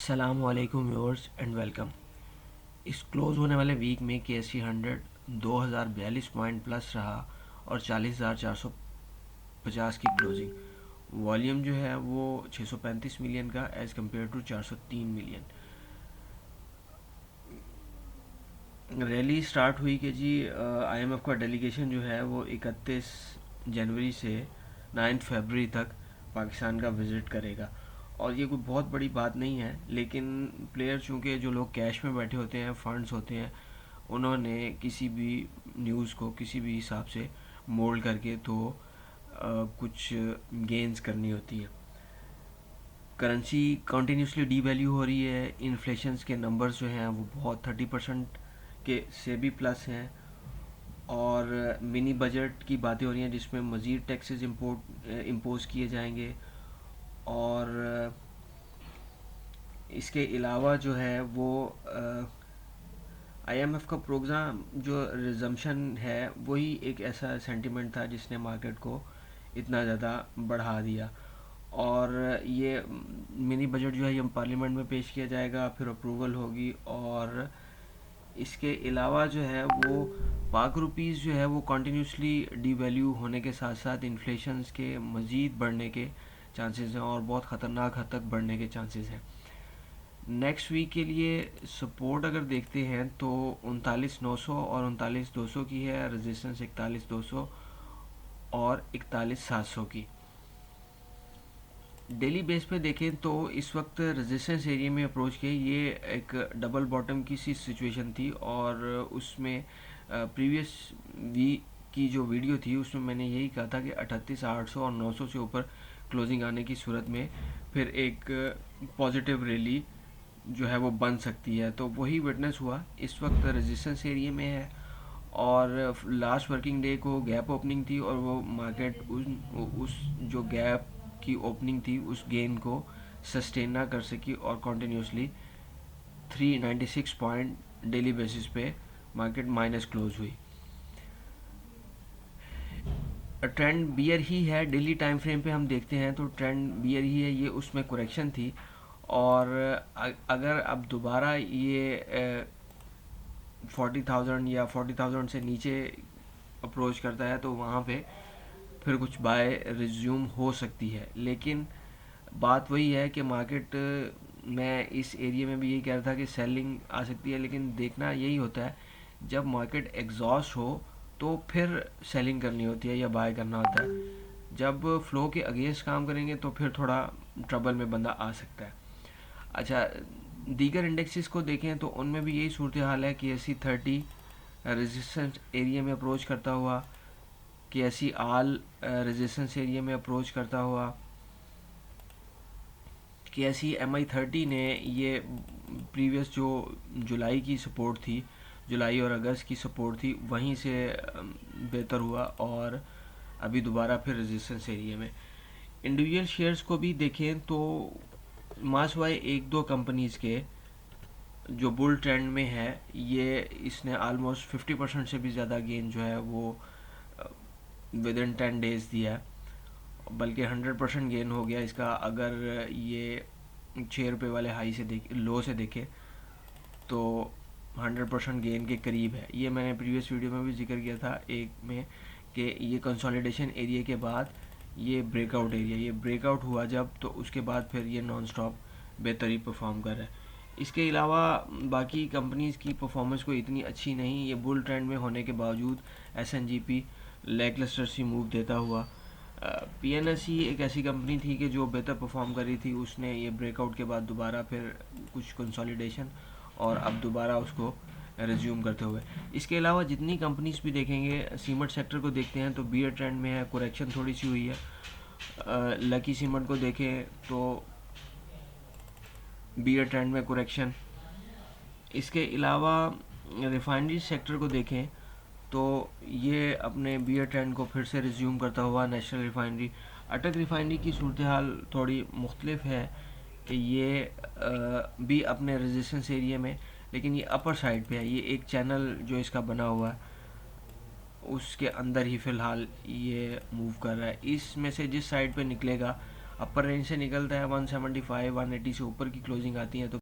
السلام علیکم viewers and welcome. اس کلوز ہونے والے ویک میں کے ایس سی 2042 پوائنٹ پلس رہا اور 40,450 کی کلوزنگ. والیوم جو ہے وہ 635 ملین کا as compare to 403 million. Rally start ہوئی کہ جی آئی ایم ایف کا ڈیلیگیشن جو ہے وہ 31 جنوری سے 9 فیبرری تک پاکستان کا وزٹ کرے گا. اور یہ کوئی بہت بڑی بات نہیں ہے، لیکن پلیئر چونکہ جو لوگ کیش میں بیٹھے ہوتے ہیں، فنڈز ہوتے ہیں، انہوں نے کسی بھی نیوز کو کسی بھی حساب سے مولڈ کر کے تو کچھ گینز کرنی ہوتی ہیں. کرنسی کنٹینیوسلی ڈی ویلیو ہو رہی ہے. انفلیشنز کے نمبرز جو ہیں وہ بہت 30% کے سے بھی پلس ہیں. اور منی بجٹ کی باتیں ہو رہی ہیں جس میں مزید ٹیکسز امپوز کیے جائیں گے. اور اس کے علاوہ جو ہے وہ آئی ایم ایف کا پروگرام جو ریزمپشن ہے وہی ایک ایسا سینٹیمنٹ تھا جس نے مارکیٹ کو اتنا زیادہ بڑھا دیا. اور یہ منی بجٹ جو ہے یہ پارلیمنٹ میں پیش کیا جائے گا، پھر اپروول ہوگی. اور اس کے علاوہ جو ہے وہ پاک روپیز جو ہے وہ کنٹینیوسلی ڈی ویلیو ہونے کے ساتھ ساتھ انفلیشنز کے مزید بڑھنے کے چانسز ہیں اور بہت خطرناک حد تک بڑھنے کے چانسز ہیں. نیکسٹ ویک کے لیے سپورٹ اگر دیکھتے ہیں تو 39,900 اور 39,200 کی ہے. ریزسٹنس 41,200 اور 41,700 کی. ڈیلی بیس پہ دیکھیں تو اس وقت ریزسٹنس ایریا میں اپروچ کے یہ ایک ڈبل باٹم کی سی سچویشن تھی. اور اس میں پریویس ویک کی جو ویڈیو تھی اس میں نے یہی کہا تھا کہ 38,800 اور 900 سے اوپر کلوزنگ آنے کی صورت میں پھر ایک پازیٹیو ریلی جو ہے وہ بن سکتی ہے. تو وہی وٹنس ہوا. اس وقت ریزسٹنس ایریا میں ہے اور لاسٹ ورکنگ ڈے کو گیپ اوپننگ تھی اور وہ مارکیٹ اس جو گیپ کی اوپننگ تھی اس گین کو سسٹین نہ کر سکی اور کنٹینیوسلی 396 پوائنٹ ڈیلی بیسس پہ مارکیٹ مائنس کلوز ہوئی. ٹرینڈ بیئر ہی ہے. ڈیلی ٹائم فریم پہ ہم دیکھتے ہیں تو ٹرینڈ بیئر ہی ہے. یہ اس میں کریکشن تھی اور اگر اب دوبارہ یہ 40,000 یا 40,000 سے نیچے اپروچ کرتا ہے تو وہاں پہ پھر کچھ بائی ریزیوم ہو سکتی ہے. لیکن بات وہی ہے کہ مارکیٹ میں اس ایریا میں بھی یہی کہہ رہا تھا کہ سیلنگ آ سکتی ہے. لیکن دیکھنا یہی ہوتا ہے جب مارکیٹ ایگزاسٹ ہو تو پھر سیلنگ کرنی ہوتی ہے یا بائی کرنا ہوتا ہے. جب فلو کے اگینسٹ کام کریں گے تو پھر تھوڑا ٹربل میں بندہ آ سکتا ہے. اچھا، دیگر انڈیکسز کو دیکھیں تو ان میں بھی یہی صورتحال ہے. کہ ایسی 30 ریزسٹنس ایریا میں اپروچ کرتا ہوا، کہ ایسی آل ریزسٹنس ایریا میں اپروچ کرتا ہوا، کہ ایسی ایم آئی 30 نے یہ پریویس جو جولائی کی سپورٹ تھی، جولائی اور اگست کی سپورٹ تھی، وہیں سے بہتر ہوا اور ابھی دوبارہ پھر ریزسٹنس ایریا میں. انڈیویجول شیئرز کو بھی دیکھیں تو ماسوائے ایک دو کمپنیز کے جو بل ٹرینڈ میں ہے یہ اس نے آلموسٹ 50% سے بھی زیادہ گین جو ہے وہ ود ان 10 ڈیز دیا ہے. بلکہ 100% گین ہو گیا اس کا. اگر یہ 6 روپے والے ہائی سے لو سے دیکھے تو 100% گین کے قریب ہے. یہ میں نے پریویس ویڈیو میں بھی ذکر کیا تھا ایک میں کہ یہ کنسولیڈیشن ایریا کے بعد یہ بریک آؤٹ ایریا، یہ بریک آؤٹ ہوا جب تو اس کے بعد پھر یہ نان سٹاپ بہتری پرفارم کر رہا ہے. اس کے علاوہ باقی کمپنیز کی پرفارمنس کوئی اتنی اچھی نہیں. یہ بل ٹرینڈ میں ہونے کے باوجود ایس این جی پی لیک لسٹر سی موو دیتا ہوا. پی این ایس سی ایک ایسی کمپنی تھی کہ جو بہتر پرفارم کر رہی تھی. اس نے یہ بریک آؤٹ کے بعد دوبارہ پھر کچھ کنسولیڈیشن اور اب دوبارہ اس کو ریزیوم کرتے ہوئے. اس کے علاوہ جتنی کمپنیز بھی دیکھیں گے، سیمنٹ سیکٹر کو دیکھتے ہیں تو بیئر ٹرینڈ میں ہے، کریکشن تھوڑی سی ہوئی ہے. لکی سیمنٹ کو دیکھیں تو بیئر ٹرینڈ میں کریکشن. اس کے علاوہ ریفائنری سیکٹر کو دیکھیں تو یہ اپنے بیئر ٹرینڈ کو پھر سے ریزیوم کرتا ہوا. نیشنل ریفائنری، اٹک ریفائنری کی صورتحال تھوڑی مختلف ہے کہ یہ بھی اپنے ریزسٹنس ایریا میں، لیکن یہ اپر سائڈ پہ ہے. یہ ایک چینل جو اس کا بنا ہوا ہے اس کے اندر ہی فی الحال یہ موو کر رہا ہے. اس میں سے جس سائڈ پہ نکلے گا اپر رینج سے نکلتا ہے 175 180 سے اوپر کی کلوزنگ آتی ہے تو